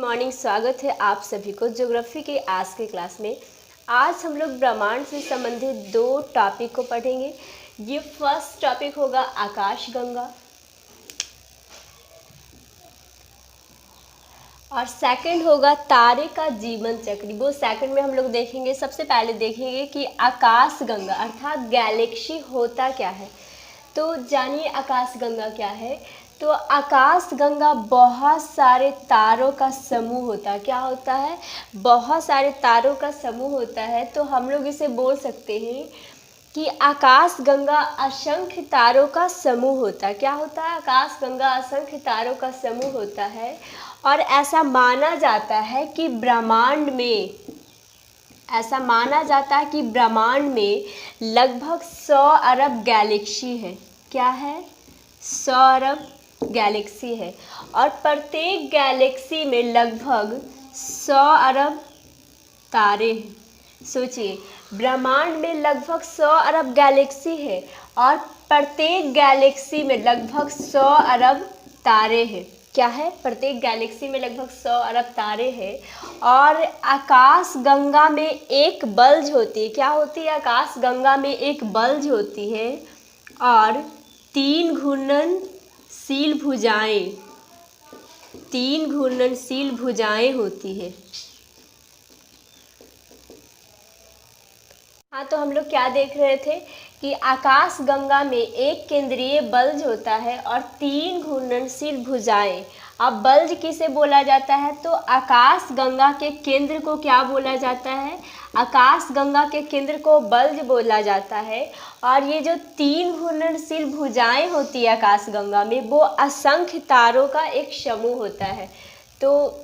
Morning. स्वागत है आप सभी को ज्योग्राफी के आज के क्लास में। आज हम लोग ब्रह्मांड से संबंधित दो टॉपिक को पढ़ेंगे। ये फर्स्ट टॉपिक होगा आकाशगंगा और सेकंड होगा तारे का जीवन चक्र। वो सेकंड में हम लोग देखेंगे। सबसे पहले देखेंगे कि आकाशगंगा अर्थात गैलेक्सी होता क्या है। तो जानिए आकाशगंगा क्या है। तो आकाशगंगा बहुत सारे तारों का समूह होता है। क्या होता है? बहुत सारे तारों का समूह होता है। तो हम लोग इसे बोल सकते हैं कि आकाशगंगा असंख्य तारों का समूह होता है। क्या होता है? आकाशगंगा असंख्य तारों का समूह होता है। और ऐसा माना जाता है कि ब्रह्मांड में लगभग 100 अरब गैलेक्सी है। क्या है? 100 अरब गैलेक्सी है और प्रत्येक गैलेक्सी में लगभग 100 अरब तारे हैं। सोचिए, ब्रह्मांड में लगभग 100 अरब गैलेक्सी है और प्रत्येक गैलेक्सी में लगभग 100 अरब तारे हैं। क्या है? प्रत्येक गैलेक्सी में लगभग 100 अरब तारे हैं। और आकाशगंगा में एक बल्ज होती है। क्या होती है? आकाशगंगा में एक बल्ज होती है और 3 घूर्णनशील भुजाएं होती है। हाँ, तो हम लोग क्या देख रहे थे कि आकाशगंगा में एक केंद्रीय बल्ज होता है और 3 घूर्णनशील भुजाएं। अब बल्ज किसे बोला जाता है? तो आकाशगंगा के केंद्र को क्या बोला जाता है? आकाशगंगा के केंद्र को बल्ज बोला जाता है। और ये जो 3 घूर्णनशील भुजाएं होती है आकाशगंगा में, वो असंख्य तारों का एक समूह होता है। तो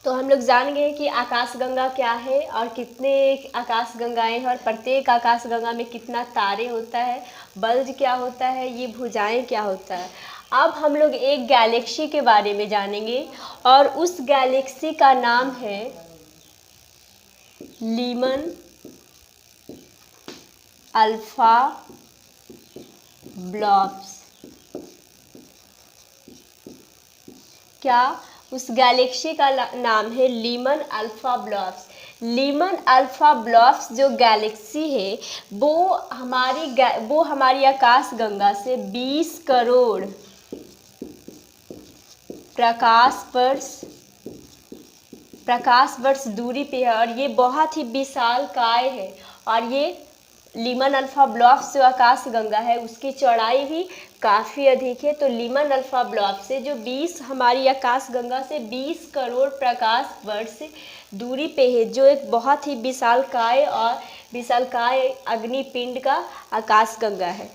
हम लोग जान गए कि आकाशगंगा क्या है और कितने आकाशगंगाएं हैं और प्रत्येक आकाशगंगा में कितना तारे होता है, बल्ज क्या होता है, ये भुजाएं क्या होता है। अब हम लोग एक गैलेक्सी के बारे में जानेंगे और उस गैलेक्सी का नाम है लीमन अल्फा ब्लॉब्स। क्या? उस गैलेक्सी का नाम है Lehman alpha blobs. Lehman alpha blobs जो गैलेक्सी है वो हमारी आकाशगंगा से 20 करोड़ प्रकाश वर्ष दूरी पे है और ये बहुत ही विशालकाय है। और ये लीमन अल्फा ब्लॉब्स जो आकाशगंगा है उसकी चौड़ाई भी काफ़ी अधिक है। तो लीमन अल्फा ब्लॉब्स से जो हमारी आकाशगंगा से 20 करोड़ प्रकाश वर्ष दूरी पे है, जो एक बहुत ही विशालकाय अग्निपिंड का आकाशगंगा है।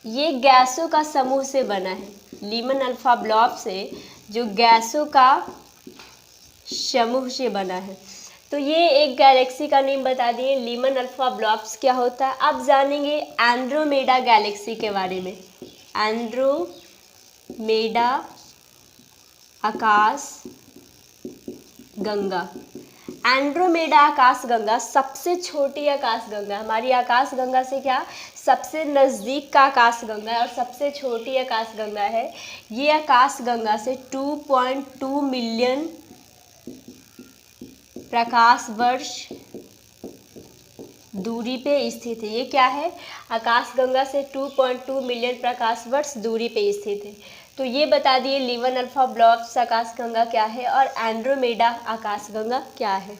ये गैसों का समूह से बना है। लीमन अल्फा ब्लॉब से जो गैसों का समूह से बना है। तो ये एक गैलेक्सी का नेम बता दिए। लीमन अल्फा ब्लॉब्स क्या होता है। अब जानेंगे एंड्रोमेडा गैलेक्सी के बारे में। एंड्रोमेडा आकाशगंगा। एंड्रोमेडा आकाशगंगा सबसे छोटी आकाशगंगा, हमारी आकाशगंगा से क्या सबसे नज़दीक का आकाशगंगा है और सबसे छोटी आकाशगंगा है। ये आकाशगंगा से 2.2 मिलियन प्रकाश वर्ष दूरी पे स्थित है। ये क्या है? आकाशगंगा से 2.2 मिलियन प्रकाश वर्ष दूरी पे स्थित है। तो ये बता दिए लीमन अल्फा ब्लॉब्स आकाशगंगा क्या है और एंड्रोमेडा आकाशगंगा क्या है।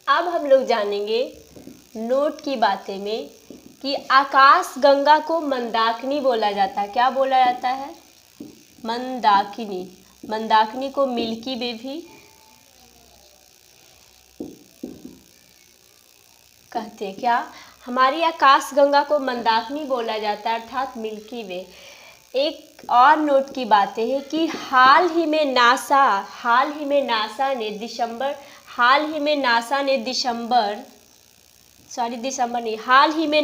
अब हम लोग जानेंगे नोट की बातें में कि आकाशगंगा को मंदाकिनी बोला जाता है। क्या बोला जाता है? मंदाकिनी। मंदाकिनी को मिल्की वे भी कहते हैं। क्या? हमारी आकाशगंगा को मंदाकिनी बोला जाता है अर्थात मिल्की वे। एक और नोट की बातें हैं कि हाल ही में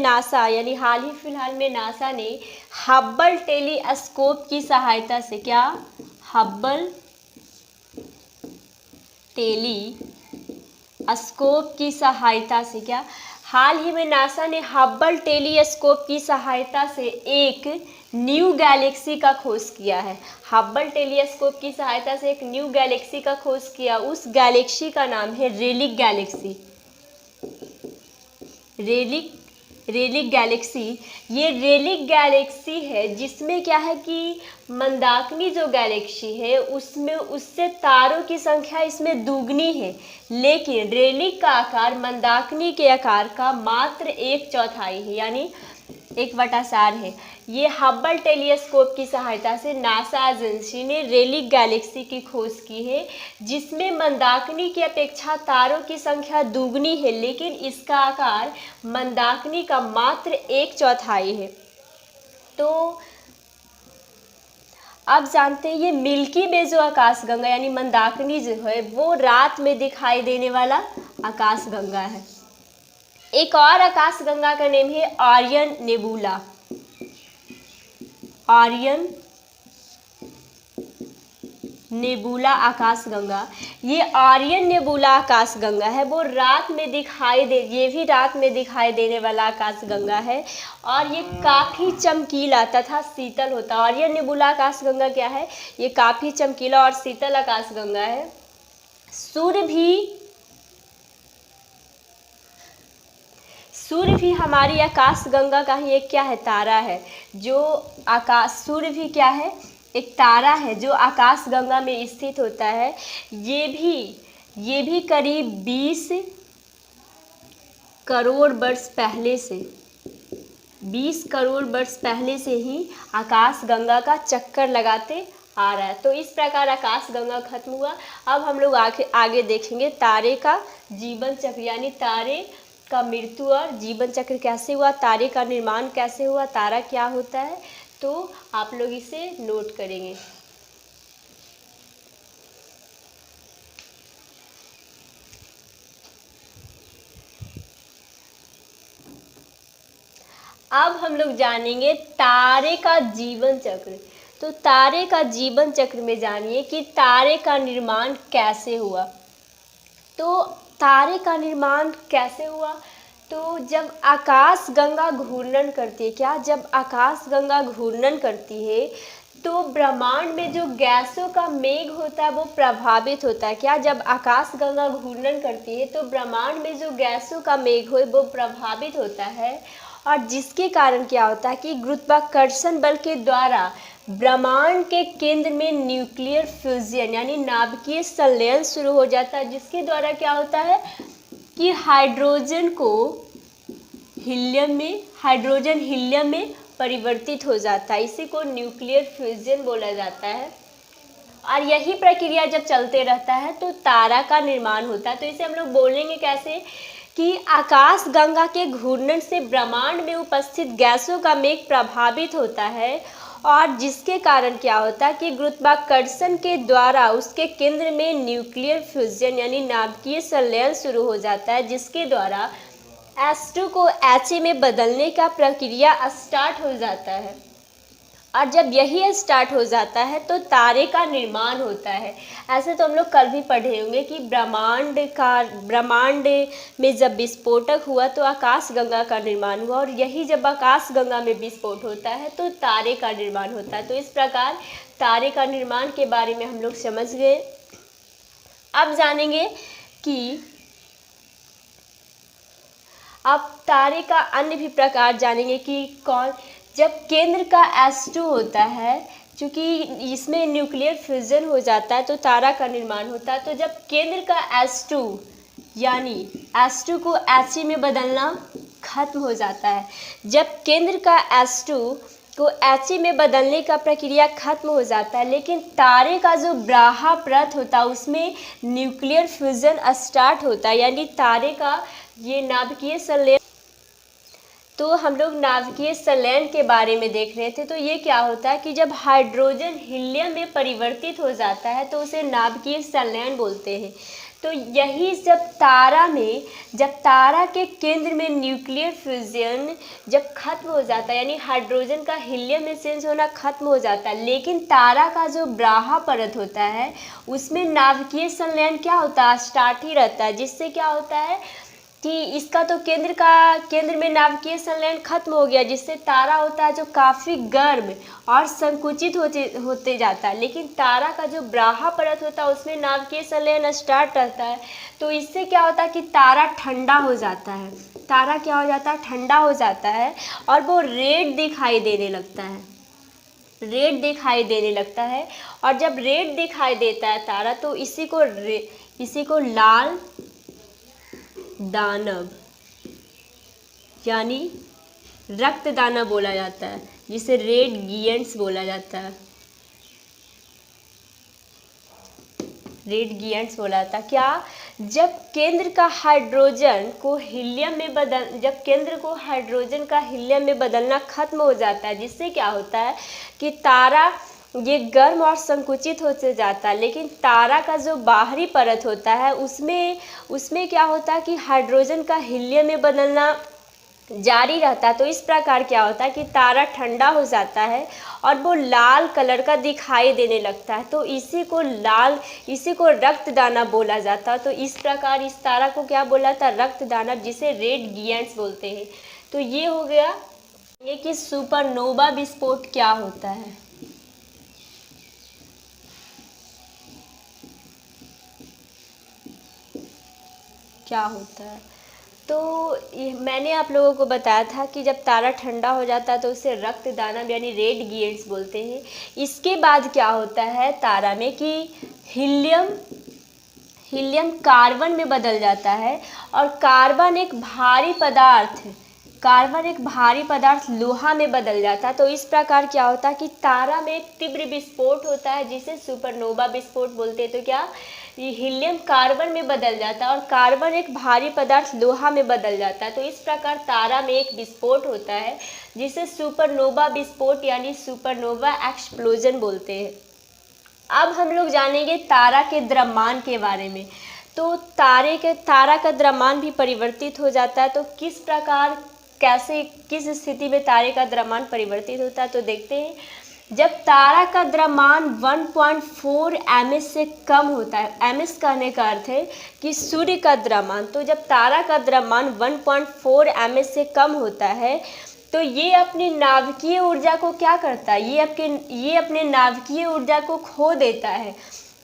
नासा यानी हाल ही फिलहाल में नासा ने हब्बल टेलीस्कोप की सहायता से, क्या? हब्बल टेलीस्कोप स्कोप की सहायता से क्या, हाल ही में नासा ने हब्बल टेलीस्कोप की सहायता से एक न्यू गैलेक्सी का खोज किया है। हब्बल टेलीस्कोप की सहायता से एक न्यू गैलेक्सी का खोज किया। उस गैलेक्सी का नाम है रेलिक गैलेक्सी। रेलिक गैलेक्सी, ये रेलिक गैलेक्सी है जिसमें क्या है कि मंदाकिनी जो गैलेक्सी है उसमें उससे तारों की संख्या इसमें दुगनी है, लेकिन रेलिक का आकार मंदाकिनी के आकार का मात्र 1/4 है, यानी 1/4 है। ये हब्बल टेलीस्कोप की सहायता से नासा एजेंसी ने रेलिक गैलेक्सी की खोज की है जिसमें मंदाकिनी की अपेक्षा तारों की संख्या दुगनी है, लेकिन इसका आकार मंदाकिनी का मात्र 1/4 है। तो अब जानते हैं ये मिल्की वे जो आकाशगंगा यानी मंदाकिनी जो है वो रात में दिखाई देने वाला आकाशगंगा है। एक और आकाशगंगा का नाम है आर्यन नेबुला। आर्यन नेबुला आकाशगंगा, ये आर्यन नेबुला आकाशगंगा है, वो रात में ये भी रात में दिखाई देने वाला आकाशगंगा है और ये काफ़ी चमकीला तथा शीतल होता है। आर्यन नेबुला आकाशगंगा क्या है, ये काफ़ी चमकीला और शीतल आकाशगंगा है। सूर्य भी हमारी आकाशगंगा का ही एक क्या है, तारा है। जो सूर्य भी क्या है, एक तारा है जो आकाशगंगा में स्थित होता है। ये भी करीब 20 करोड़ वर्ष पहले से 20 करोड़ वर्ष पहले से ही आकाशगंगा का चक्कर लगाते आ रहा है। तो इस प्रकार आकाशगंगा खत्म हुआ। अब हम लोग आगे देखेंगे तारे का जीवन चक्र, यानी तारे का मृत्यु और जीवन चक्र कैसे हुआ, तारे का निर्माण कैसे हुआ, तारा क्या होता है, तो आप लोग इसे नोट करेंगे। अब हम लोग जानेंगे तारे का जीवन चक्र। तो तारे का जीवन चक्र में जानिए कि तारे का निर्माण कैसे हुआ। तो तारे का निर्माण कैसे हुआ, तो जब आकाशगंगा घूर्णन करती है जब आकाशगंगा घूर्णन करती है तो ब्रह्मांड में जो गैसों का मेघ होता है वो प्रभावित होता है। जब आकाशगंगा घूर्णन करती है तो ब्रह्मांड में जो गैसों का मेघ हो वो प्रभावित होता है, और जिसके कारण क्या होता है कि गुरुत्वाकर्षण बल के द्वारा ब्रह्मांड के केंद्र में न्यूक्लियर फ्यूजन यानी नाभिकीय संलयन शुरू हो जाता है, जिसके द्वारा क्या होता है कि हाइड्रोजन हीलियम में परिवर्तित हो जाता है। इसी को न्यूक्लियर फ्यूजन बोला जाता है। और यही प्रक्रिया जब चलते रहता है तो तारा का निर्माण होता है। तो इसे हम लोग बोलेंगे कैसे कि आकाशगंगा के घूर्णन से ब्रह्मांड में उपस्थित गैसों का मेघ प्रभावित होता है, और जिसके कारण क्या होता है कि गुरुत्वाकर्षण के द्वारा उसके केंद्र में न्यूक्लियर फ्यूजन यानी नाभिकीय संलयन शुरू हो जाता है, जिसके द्वारा H2 को Ha में बदलने का प्रक्रिया स्टार्ट हो जाता है। और जब यही स्टार्ट हो जाता है तो तारे का निर्माण होता है। ऐसे तो हम लोग कल भी पढ़े होंगे कि ब्रह्मांड में जब विस्फोटक हुआ तो आकाशगंगा का निर्माण हुआ, और यही जब आकाशगंगा में विस्फोट होता है तो तारे का निर्माण होता है। तो इस प्रकार तारे का निर्माण के बारे में हम लोग समझ गए। अब जानेंगे कि अब तारे का अन्य भी प्रकार जानेंगे कि जब केंद्र का H2 होता है, चूँकि इसमें न्यूक्लियर फ्यूजन हो जाता है तो तारा का निर्माण होता है। तो जब केंद्र का H2 यानी H2 को He में बदलना खत्म हो जाता है, जब केंद्र का H2 को He में बदलने का प्रक्रिया खत्म हो जाता है, लेकिन तारे का जो ब्राह्मण होता है उसमें न्यूक्लियर फ्यूजन स्टार्ट होता है, यानी तारे का ये नाभिकीय संलयन। तो हम लोग नाभिकीय संलयन के बारे में देख रहे थे। तो ये क्या होता है कि जब हाइड्रोजन हीलियम में परिवर्तित हो जाता है तो उसे नाभिकीय संलयन बोलते हैं। तो यही जब तारा में, जब तारा के केंद्र में न्यूक्लियर फ्यूजन जब खत्म हो जाता है, यानी हाइड्रोजन का हीलियम में चेंज होना खत्म हो जाता है, लेकिन तारा का जो ब्राहा परत होता है उसमें नाभिकीय संलयन क्या होता है, स्टार्ट ही रहता है, जिससे क्या होता है कि इसका तो केंद्र में नाभिकीय संलयन खत्म हो गया, जिससे तारा होता है जो काफ़ी गर्म और संकुचित होते जाता है, लेकिन तारा का जो ब्राहा परत होता है उसमें नाभिकीय संलयन स्टार्ट रहता है। तो इससे क्या होता है कि तारा ठंडा हो जाता है, तारा क्या हो जाता है, ठंडा हो जाता है और वो रेड दिखाई देने लगता है, रेड दिखाई देने लगता है। और जब रेड दिखाई देता है तारा, तो इसी को लाल दानव यानी रक्त दानव बोला जाता है, जिसे रेड गियंट्स बोला जाता है, रेड गियंट्स बोला जाता है। क्या, जब केंद्र का हाइड्रोजन को हीलियम में बदलना खत्म हो जाता है, जिससे क्या होता है कि तारा ये गर्म और संकुचित होते जाता है, लेकिन तारा का जो बाहरी परत होता है उसमें क्या होता है कि हाइड्रोजन का हीलियम में बदलना जारी रहता है। तो इस प्रकार क्या होता है कि तारा ठंडा हो जाता है और वो लाल कलर का दिखाई देने लगता है, तो इसी को रक्त दानव बोला जाता है। तो इस प्रकार इस तारा को क्या बोला था, रक्त दानव, जिसे रेड गियंट्स बोलते हैं। तो ये हो गया ये कि सुपरनोवा विस्फोट क्या होता है। क्या होता है, तो मैंने आप लोगों को बताया था कि जब तारा ठंडा हो जाता है तो उसे रक्त दानव यानी रेड गियंट्स बोलते हैं। इसके बाद क्या होता है तारा में कि हीलियम कार्बन में बदल जाता है और कार्बन एक भारी पदार्थ लोहा में बदल जाता है। तो इस प्रकार क्या होता है कि तारा में एक तीव्र विस्फोट होता है, जिसे सुपरनोवा विस्फोट बोलते हैं। तो क्या, हीलियम कार्बन में बदल जाता है और कार्बन एक भारी पदार्थ लोहा में बदल जाता है। तो इस प्रकार तारा में एक विस्फोट होता है, जिसे सुपरनोवा विस्फोट यानी सुपरनोवा एक्सप्लोजन बोलते हैं। अब हम लोग जानेंगे तारा के द्रव्यमान के बारे में। तो तारा का द्रव्यमान भी परिवर्तित हो जाता है। तो किस प्रकार, कैसे, किस स्थिति में तारे का द्रव्यमान परिवर्तित होता है, तो देखते हैं। जब तारा का द्रव्यमान 1.4 ms से कम होता है, ms कहने का अर्थ है कि सूर्य का द्रव्यमान, तो जब तारा का द्रव्यमान 1.4 ms से कम होता है तो ये अपनी नाभिकीय ऊर्जा को क्या करता है, ये अपने नाभिकीय ऊर्जा को खो देता है,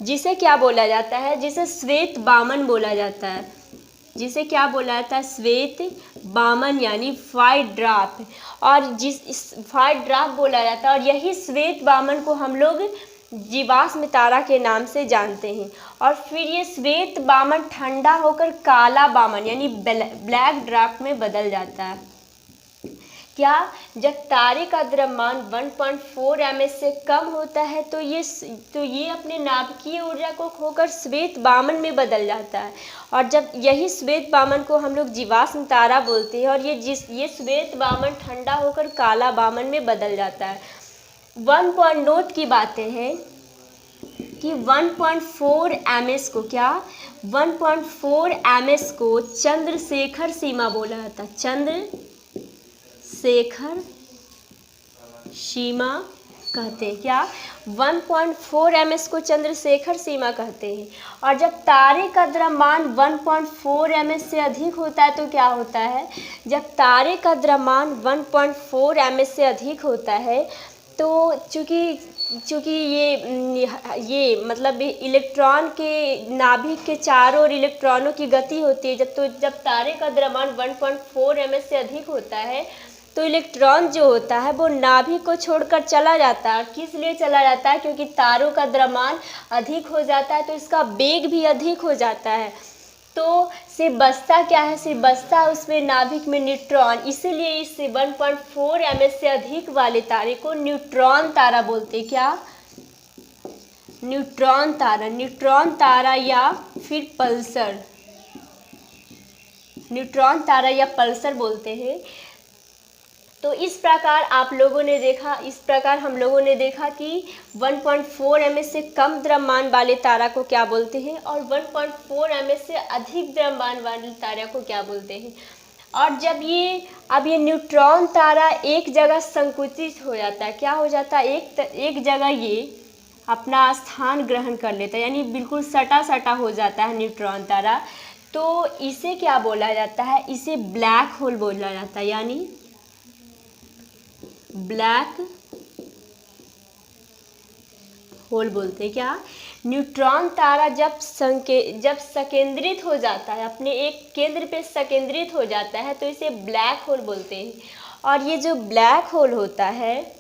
जिसे क्या बोला जाता है, जिसे श्वेत बामन बोला जाता है, जिसे क्या बोला जाता है, श्वेत बामन यानी फाइट ड्राप, और फाइट ड्राप बोला जाता है। और यही श्वेत बामन को हम लोग जीवाश्म तारा के नाम से जानते हैं। और फिर ये श्वेत बामन ठंडा होकर काला बामन यानी ब्लैक ड्राफ्ट में बदल जाता है। क्या, जब तारे का द्रव्यमान 1.4 ms से कम होता है तो ये अपने नाभिकीय ऊर्जा को खोकर श्वेत बामन में बदल जाता है। और जब यही श्वेत बामन को हम लोग जीवाश्म तारा बोलते हैं, और ये श्वेत बामन ठंडा होकर काला बामन में बदल जाता है। 1 पॉइंट नोट की बातें हैं कि 1.4 ms को 1.4 ms को चंद्रशेखर सीमा बोला जाता है, चंद्रशेखर सीमा कहते हैं। क्या, 1.4 ms को चंद्रशेखर सीमा कहते हैं। और जब तारे का द्रव्यमान 1.4 ms से अधिक होता है तो क्या होता है, जब तारे का द्रव्यमान 1.4 ms से अधिक होता है तो चूँकि ये मतलब इलेक्ट्रॉन के नाभिक के चारों ओर इलेक्ट्रॉनों की गति होती है। जब तारे का द्रव्यमान 1.4 ms से अधिक होता है तो इलेक्ट्रॉन जो होता है वो नाभिक को छोड़कर चला जाता है। किस लिए चला जाता है, क्योंकि तारों का द्रव्यमान अधिक हो जाता है तो इसका वेग भी अधिक हो जाता है। तो सिर्फ बचता क्या है, सिर्फ बचता उसमें नाभिक में न्यूट्रॉन, इसीलिए इस 1.4 ms से अधिक वाले तारे को न्यूट्रॉन तारा बोलते हैं। क्या, न्यूट्रॉन तारा या फिर पल्सर, न्यूट्रॉन तारा या पल्सर बोलते हैं। तो इस प्रकार हम लोगों ने देखा कि 1.4 एमएस से कम द्रव्यमान वाले तारा को क्या बोलते हैं और 1.4 एमएस से अधिक द्रव्यमान वाले तारा को क्या बोलते हैं। और जब ये न्यूट्रॉन तारा एक जगह संकुचित हो जाता है, क्या हो जाता है, एक जगह ये अपना स्थान ग्रहण कर लेता है, यानी बिल्कुल सटा सटा हो जाता है न्यूट्रॉन तारा, तो इसे क्या बोला जाता है, इसे ब्लैक होल बोला जाता है। यानी ब्लैक होल बोलते हैं। क्या, न्यूट्रॉन तारा जब संकेंद्रित हो जाता है, अपने एक केंद्र पे संकेंद्रित हो जाता है, तो इसे ब्लैक होल बोलते हैं। और ये जो ब्लैक होल होता है,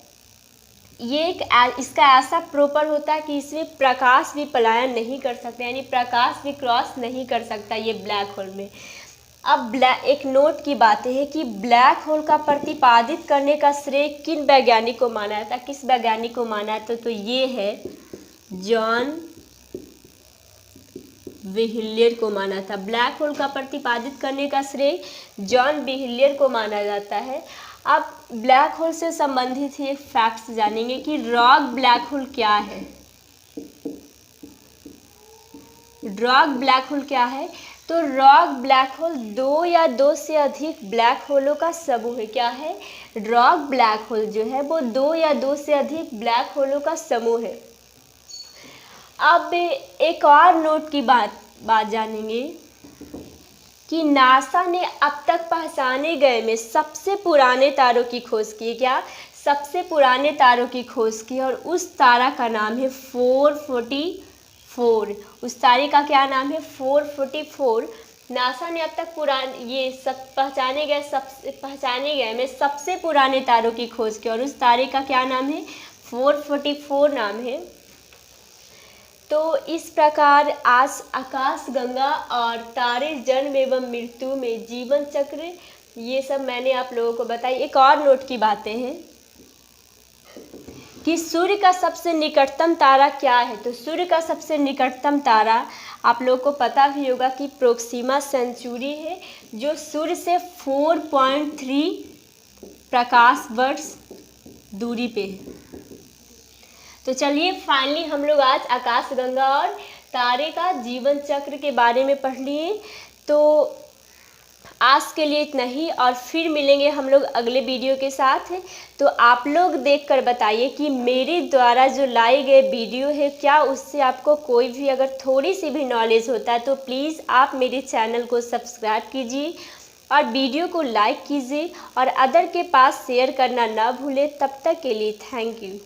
ये इसका ऐसा प्रॉपर होता है कि इसमें प्रकाश भी पलायन नहीं कर सकता, यानी प्रकाश भी क्रॉस नहीं कर सकता ये ब्लैक होल में। अब एक नोट की बात है कि ब्लैक होल का प्रतिपादित करने का श्रेय किन वैज्ञानिक को माना जाता है, किस वैज्ञानिक को माना जाता है, तो ये है जॉन व्हीलियर को माना था। ब्लैक होल का प्रतिपादित करने का श्रेय जॉन व्हीलियर को माना जाता है। अब ब्लैक होल से संबंधित ही एक फैक्ट्स जानेंगे कि रॉक ब्लैक होल क्या है। रॉक ब्लैक होल क्या है, तो रॉक ब्लैक होल दो या दो से अधिक ब्लैक होलों का समूह है। क्या है, रॉक ब्लैक होल जो है वो दो या दो से अधिक ब्लैक होलों का समूह है। अब एक और नोट की बात जानेंगे कि नासा ने अब तक पहचाने गए में सबसे पुराने तारों की खोज की। क्या, सबसे पुराने तारों की खोज की, और उस तारा का नाम है 444। उस तारे का क्या नाम है, 444। नासा ने अब तक पहचाने गए में सबसे पुराने तारों की खोज की, और उस तारे का क्या नाम है, 444 नाम है। तो इस प्रकार आज आकाश गंगा और तारे जन्म एवं मृत्यु में जीवन चक्र, ये सब मैंने आप लोगों को बताई। एक और नोट की बातें हैं कि सूर्य का सबसे निकटतम तारा क्या है, तो सूर्य का सबसे निकटतम तारा आप लोगों को पता भी होगा कि प्रोक्सिमा सेंचुरी है, जो सूर्य से 4.3 प्रकाश वर्ष दूरी पे है। तो चलिए फाइनली हम लोग आज आकाश गंगा और तारे का जीवन चक्र के बारे में पढ़ लिए। तो आज के लिए इतना ही, और फिर मिलेंगे हम लोग अगले वीडियो के साथ। तो आप लोग देखकर बताइए कि मेरे द्वारा जो लाई गए वीडियो है, क्या उससे आपको कोई भी अगर थोड़ी सी भी नॉलेज होता है, तो प्लीज़ आप मेरे चैनल को सब्सक्राइब कीजिए और वीडियो को लाइक कीजिए और अदर के पास शेयर करना ना भूलें। तब तक के लिए थैंक यू।